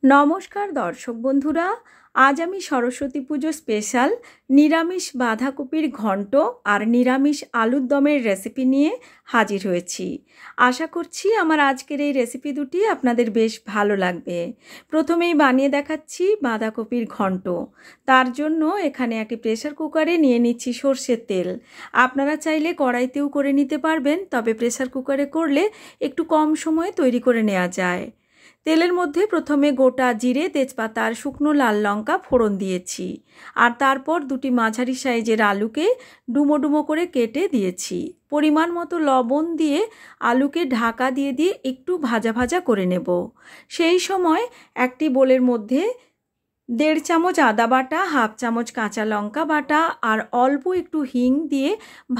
নমস্কার দর্শক বন্ধুরা, আজ আমি সরস্বতী পুজো স্পেশাল নিরামিষ বাঁধাকপির ঘন্ট আর নিরামিষ আলুর দমের রেসিপি নিয়ে হাজির হয়েছি। আশা করছি আমার আজকের এই রেসিপি দুটি আপনাদের বেশ ভালো লাগবে। প্রথমেই বানিয়ে দেখাচ্ছি বাঁধাকপির ঘন্ট। তার জন্য এখানে একটি প্রেসার কুকারে নিয়ে নিচ্ছি সর্ষের তেল। আপনারা চাইলে কড়াইতেও করে নিতে পারবেন, তবে প্রেসার কুকারে করলে একটু কম সময়ে তৈরি করে নেওয়া যায়। তেলের মধ্যে প্রথমে গোটা জিরে, তেজপাতা আর শুকনো লাল লঙ্কা ফোড়ন দিয়েছি, আর তারপর দুটি মাঝারি সাইজের আলুকে ডুমো ডুমো করে কেটে দিয়েছি। পরিমাণ মতো লবণ দিয়ে আলুকে ঢাকা দিয়ে একটু ভাজা ভাজা করে নেব। সেই সময় একটি বোলের মধ্যে 1.5 চামচ আদা বাটা, 1/2 চামচ কাঁচা লঙ্কা বাটা আর অল্প একটু হিং দিয়ে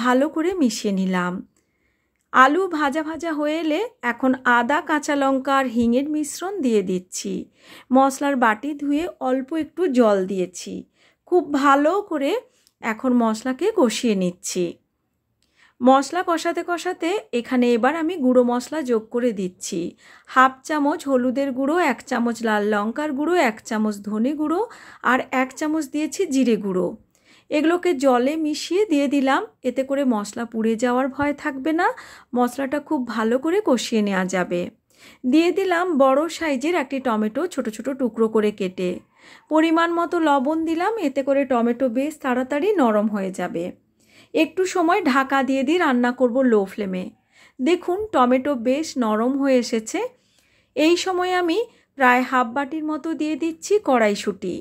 ভালো করে মিশিয়ে নিলাম। আলু ভাজা ভাজা হয়ে এলে এখন আদা, কাঁচা লঙ্কা আর হিঙের মিশ্রণ দিয়ে দিচ্ছি। মশলার বাটি ধুয়ে অল্প একটু জল দিয়েছি। খুব ভালো করে এখন মশলাকে কষিয়ে নিচ্ছি। মশলা কষাতে কষাতে এখানে এবার আমি গুঁড়ো মশলা যোগ করে দিচ্ছি। 1/2 চামচ হলুদের গুঁড়ো, 1 চামচ লাল লঙ্কার গুঁড়ো, 1 চামচ ধনে গুঁড়ো আর 1 চামচ দিয়েছি জিরে গুঁড়ো। এগুলোকে জলে মিশিয়ে দিয়ে দিলাম। এতে করে মশলা পুড়ে যাওয়ার ভয় থাকবে না, মশলাটা খুব ভালো করে কষিয়ে নেওয়া যাবে। দিয়ে দিলাম বড় সাইজের একটি টমেটো ছোট ছোট টুকরো করে কেটে। পরিমাণ মতো লবণ দিলাম, এতে করে টমেটো বেশ তাড়াতাড়ি নরম হয়ে যাবে। একটু সময় ঢাকা দিয়ে রান্না করব লো ফ্লেমে। দেখুন টমেটো বেশ নরম হয়ে এসেছে। এই সময় আমি প্রায় 1/2 বাটির মতো দিয়ে দিচ্ছি কড়াইশুঁটি।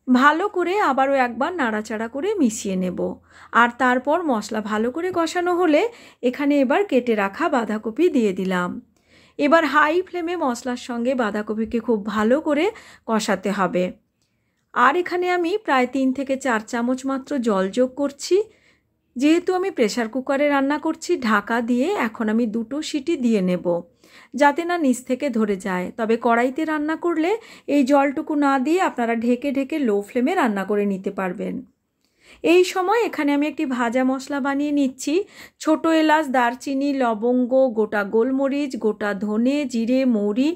ভালো করে আবারও একবার নাড়াচাড়া করে মিশিয়ে নেব। আর তারপর মশলা ভালো করে কষানো হলে এখানে এবার কেটে রাখা বাঁধাকপি দিয়ে দিলাম। এবার হাই ফ্লেমে মশলার সঙ্গে বাঁধাকপিকে খুব ভালো করে কষাতে হবে। আর এখানে আমি প্রায় 3 থেকে 4 চামচ মাত্র জল যোগ করছি। যেহেতু আমি প্রেসার কুকারে রান্না করছি, ঢাকা দিয়ে এখন আমি 2টো সিটি দিয়ে নেব, যাতে না নিচ থেকে ধরে যায়। তবে কড়াইতে রান্না করলে এই জলটুকু না দিয়ে আপনারা ঢেকে ঢেকে লো ফ্লেমে রান্না করে নিতে পারবেন। এই সময় এখানে আমি একটি ভাজা মশলা বানিয়ে নিচ্ছি। ছোট এলাচ, দারচিনি, লবঙ্গ, গোটা গোলমরিচ, গোটা ধনে, জিরে, মৌরি,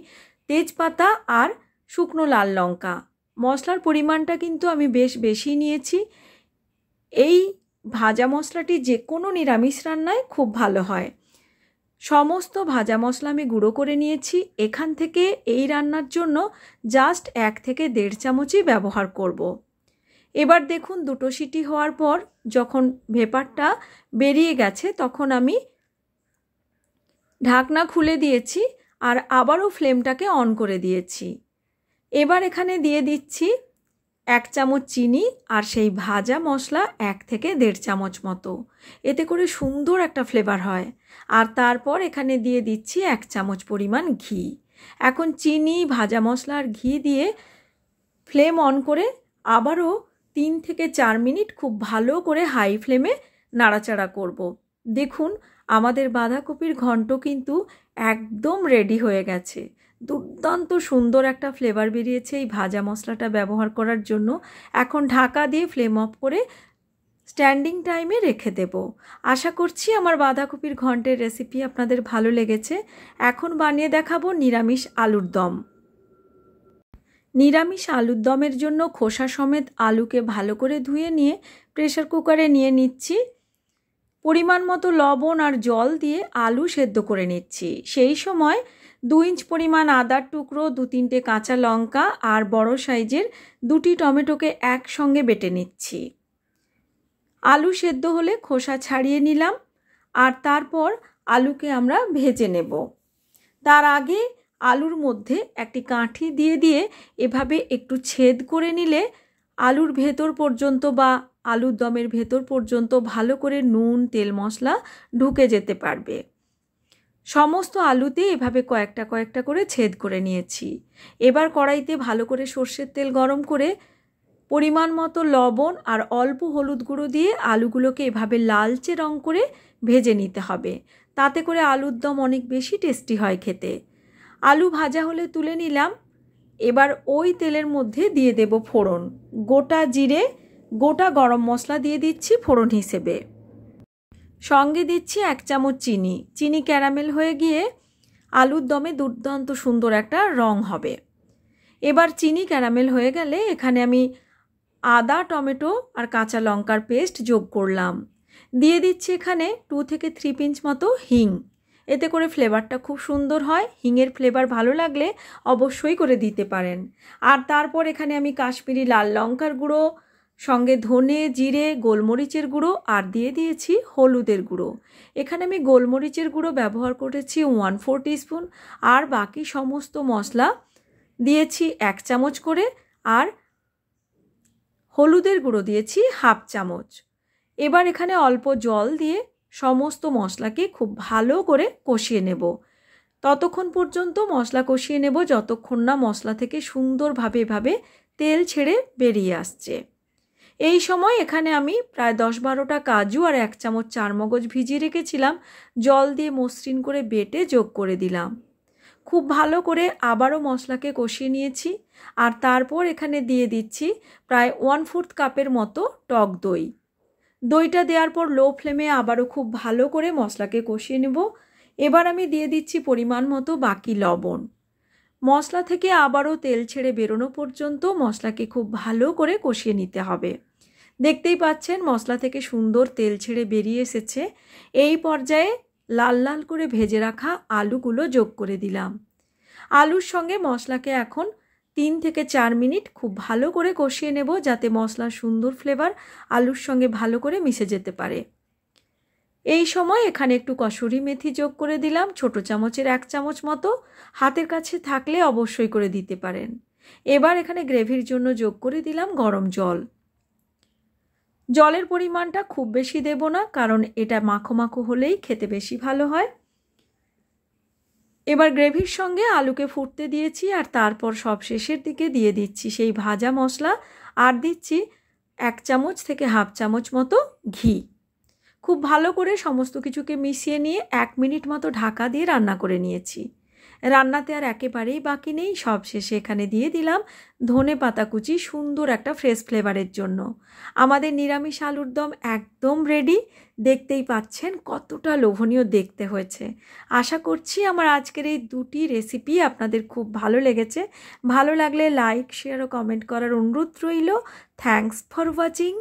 তেজপাতা আর শুকনো লাল লঙ্কা। মশলার পরিমাণটা কিন্তু আমি বেশ বেশি নিয়েছি। এই ভাজা মশলাটি যে কোনো নিরামিষ রান্নায় খুব ভালো হয়। সমস্ত ভাজা মশলা আমি গুঁড়ো করে নিয়েছি। এখান থেকে এই রান্নার জন্য জাস্ট 1 থেকে 1.5 চামচই ব্যবহার করব। এবার দেখুন 2টো সিটি হওয়ার পর যখন ভেপারটা বেরিয়ে গেছে, তখন আমি ঢাকনা খুলে দিয়েছি আর আবারও ফ্লেমটাকে অন করে দিয়েছি। এবার এখানে দিয়ে দিচ্ছি 1 চামচ চিনি আর সেই ভাজা মশলা 1 থেকে 1.5 চামচ মতো। এতে করে সুন্দর একটা ফ্লেভার হয়। আর তারপর এখানে দিয়ে দিচ্ছি 1 চামচ পরিমাণ ঘি। এখন চিনি, ভাজা মশলা আর ঘি দিয়ে ফ্লেম অন করে আবারও 3 থেকে 4 মিনিট খুব ভালো করে হাই ফ্লেমে নাড়াচাড়া করব। দেখুন আমাদের বাঁধাকপির ঘন্ট কিন্তু একদম রেডি হয়ে গেছে। দুর্দান্ত সুন্দর একটা ফ্লেভার বেরিয়েছে এই ভাজা মশলাটা ব্যবহার করার জন্য। এখন ঢাকা দিয়ে ফ্লেম অফ করে স্ট্যান্ডিং টাইমে রেখে দেব। আশা করছি আমার বাঁধাকপির ঘন্টের রেসিপি আপনাদের ভালো লেগেছে। এখন বানিয়ে দেখাবো নিরামিষ আলুর দম। নিরামিষ আলুর দমের জন্য খোসা সমেত আলুকে ভালো করে ধুয়ে নিয়ে প্রেসার কুকারে নিয়ে নিচ্ছি। পরিমাণ মতো লবণ আর জল দিয়ে আলু সেদ্ধ করে নিচ্ছি। সেই সময় 2 ইঞ্চ পরিমাণ আদার টুকরো, 2-3টে কাঁচা লঙ্কা আর বড় সাইজের 2টি টমেটোকে একসঙ্গে বেটে নিচ্ছি। আলু সেদ্ধ হলে খোসা ছাড়িয়ে নিলাম আর তারপর আলুকে আমরা ভেজে নেব। তার আগে আলুর মধ্যে একটি কাঠি দিয়ে এভাবে একটু ছেদ করে নিলে আলুর ভেতর পর্যন্ত বা আলুর দমের ভেতর পর্যন্ত ভালো করে নুন, তেল, মশলা ঢুকে যেতে পারবে। সমস্ত আলুতে এভাবে কয়েকটা কয়েকটা করে ছেদ করে নিয়েছি। এবার কড়াইতে ভালো করে সর্ষের তেল গরম করে পরিমাণ মতো লবণ আর অল্প হলুদ গুঁড়ো দিয়ে আলুগুলোকে এভাবে লালচে রং করে ভেজে নিতে হবে। তাতে করে আলুর দম অনেক বেশি টেস্টি হয় খেতে। আলু ভাজা হলে তুলে নিলাম। এবার ওই তেলের মধ্যে দিয়ে দেব ফোড়ন। গোটা জিরে, গোটা গরম মশলা দিয়ে দিচ্ছি ফোড়ন হিসেবে। সঙ্গে দিচ্ছি 1 চামচ চিনি। ক্যারামেল হয়ে গিয়ে আলুর দমে দুর্দান্ত সুন্দর একটা রং হবে। এবার চিনি ক্যারামেল হয়ে গেলে এখানে আমি আদা, টমেটো আর কাঁচা লঙ্কার পেস্ট যোগ করলাম। দিয়ে দিচ্ছি এখানে 2 থেকে 3 পিঞ্চ মতো হিং। এতে করে ফ্লেভারটা খুব সুন্দর হয়। হিঙের ফ্লেভার ভালো লাগলে অবশ্যই করে দিতে পারেন। আর তারপর এখানে আমি কাশ্মীরি লাল লঙ্কার গুঁড়ো, সঙ্গে ধনে, জিরে, গোলমরিচের গুঁড়ো আর দিয়ে দিয়েছি হলুদের গুঁড়ো। এখানে আমি গোলমরিচের গুঁড়ো ব্যবহার করেছি 1/4 টিস্পুন, আর বাকি সমস্ত মশলা দিয়েছি 1 চামচ করে, আর হলুদের গুঁড়ো দিয়েছি 1/2 চামচ। এবার এখানে অল্প জল দিয়ে সমস্ত মশলাকে খুব ভালো করে কষিয়ে নেব। ততক্ষণ পর্যন্ত মশলা কষিয়ে নেব যতক্ষণ না মশলা থেকে সুন্দরভাবে এভাবে তেল ছেড়ে বেরিয়ে আসছে। এই সময় এখানে আমি প্রায় 10-12টা কাজু আর 1 চামচ চারমগজ ভিজিয়ে রেখেছিলাম, জল দিয়ে মসৃণ করে বেটে যোগ করে দিলাম। খুব ভালো করে আবারও মশলাকে কষিয়ে নিয়েছি। আর তারপর এখানে দিয়ে দিচ্ছি প্রায় 1/4 কাপের মতো টক দই। দইটা দেওয়ার পর লো ফ্লেমে আবারও খুব ভালো করে মশলাকে কষিয়ে নেব। এবার আমি দিয়ে দিচ্ছি পরিমাণ মতো বাকি লবণ। মশলা থেকে আবারও তেল ছেড়ে বেরোনো পর্যন্ত মশলাকে খুব ভালো করে কষিয়ে নিতে হবে। দেখতেই পাচ্ছেন মশলা থেকে সুন্দর তেল ছেড়ে বেরিয়ে এসেছে। এই পর্যায়ে লাল লাল করে ভেজে রাখা আলুগুলো যোগ করে দিলাম। আলুর সঙ্গে মশলাকে এখন 3 থেকে 4 মিনিট খুব ভালো করে কষিয়ে নেব, যাতে মশলার সুন্দর ফ্লেভার আলুর সঙ্গে ভালো করে মিশে যেতে পারে। এই সময় এখানে একটু কসুরি মেথি যোগ করে দিলাম, ছোট চামচের 1 চামচ মতো। হাতের কাছে থাকলে অবশ্যই করে দিতে পারেন। এবার এখানে গ্রেভির জন্য যোগ করে দিলাম গরম জল। জলের পরিমাণটা খুব বেশি দেব না, কারণ এটা মাখো মাখো হলেই খেতে বেশি ভালো হয়। এবার গ্রেভির সঙ্গে আলুকে ফুটতে দিয়েছি, আর তারপর সব শেষের দিকে দিয়ে দিচ্ছি সেই ভাজা মশলা, আর দিচ্ছি 1 চামচ থেকে 1/2 চামচ মতো ঘি। খুব ভালো করে সমস্ত কিছুকে মিশিয়ে নিয়ে 1 মিনিট মতো ঢাকা দিয়ে রান্না করে নিয়েছি। রান্নাতে আর একেবারেই বাকি নেই। সব শেষে এখানে দিয়ে দিলাম ধনে পাতা কুচি, সুন্দর একটা ফ্রেশ ফ্লেভারের জন্য। আমাদের নিরামিষ আলুর দম একদম রেডি। দেখতেই পাচ্ছেন কতটা লোভনীয় দেখতে হয়েছে। আশা করছি আমার আজকের এই দুটি রেসিপি আপনাদের খুব ভালো লেগেছে। ভালো লাগলে লাইক, শেয়ার ও কমেন্ট করার অনুরোধ রইল। Thanks for watching.